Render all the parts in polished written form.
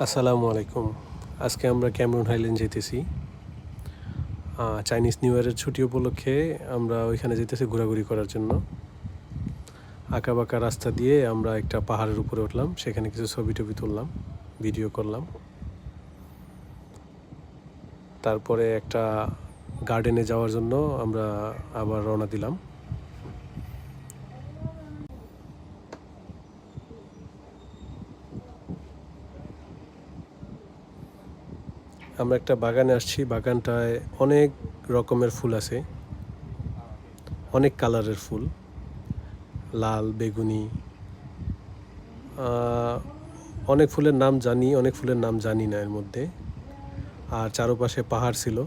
আসসালামু আলাইকুম। আজকে আমরা ক্যামেরুন হাইল্যান্ড যেতেছি। চাইনিজ নিউ ইয়ারের ছুটি উপলক্ষে আমরা ওইখানে যেতেছি ঘোরাঘুরি করার জন্য। আঁকাবাঁকা রাস্তা দিয়ে আমরা একটা পাহাড়ের উপরে উঠলাম, সেখানে কিছু ছবি-টবি তুললাম, ভিডিও করলাম। তারপরে একটা গার্ডেনে যাওয়ার জন্য আমরা আবার রওনা দিলাম। আমরা একটা বাগানে আসছি, বাগানটায় অনেক রকমের ফুল আছে, অনেক কালারের ফুল, লাল, বেগুনি। অনেক ফুলের নাম জানি, অনেক ফুলের নাম জানি না এর মধ্যে। আর চারপাশে পাহাড় ছিল।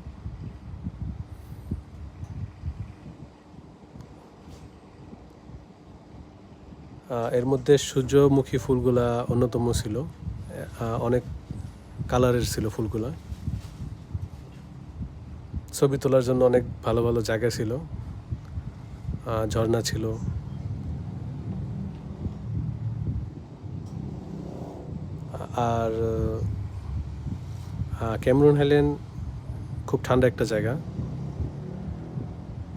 এর মধ্যে সূর্যমুখী ফুলগুলা অন্যতম ছিল। অনেক কালারের ছিল ফুলগুলা। ছবি তোলার জন্য অনেক ভালো ভালো জায়গা ছিল, ঝর্ণা ছিল। আর ক্যামেরুন হাইল্যান্ড খুব ঠান্ডা একটা জায়গা।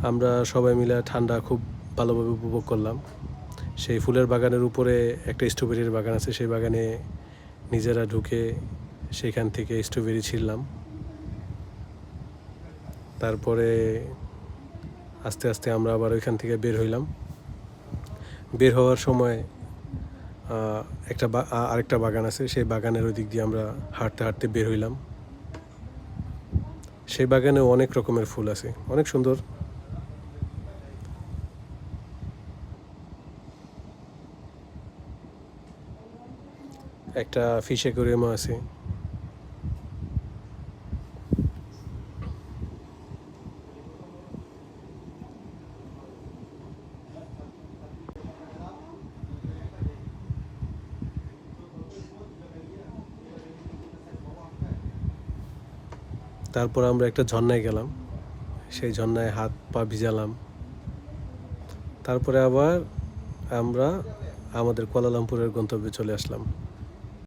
আমরা সবাই মিলে ঠান্ডা খুব ভালোভাবে উপভোগ করলাম। সেই ফুলের বাগানের উপরে একটা স্ট্রবেরির বাগান আছে, সেই বাগানে নিজেরা ঢুকে সেখান থেকে স্ট্রবেরি ছিঁড়লাম। তারপরে আস্তে আস্তে আমরা আবার ওইখান থেকে বের হইলাম। বের হওয়ার সময় আরেকটা বাগান আছে, সেই বাগানের ওই দিক দিয়ে আমরা হাঁটতে হাঁটতে বের হইলাম। সেই বাগানেও অনেক রকমের ফুল আছে, অনেক সুন্দর। একটা ফিশ অ্যাকোয়ারিয়ামও আছে। তারপর আমরা একটা ঝর্ণায় গেলাম, সেই ঝর্ণায় হাত পা ভিজালাম। তারপরে আবার আমরা আমাদের কুয়ালালামপুরের গন্তব্যে চলে আসলাম।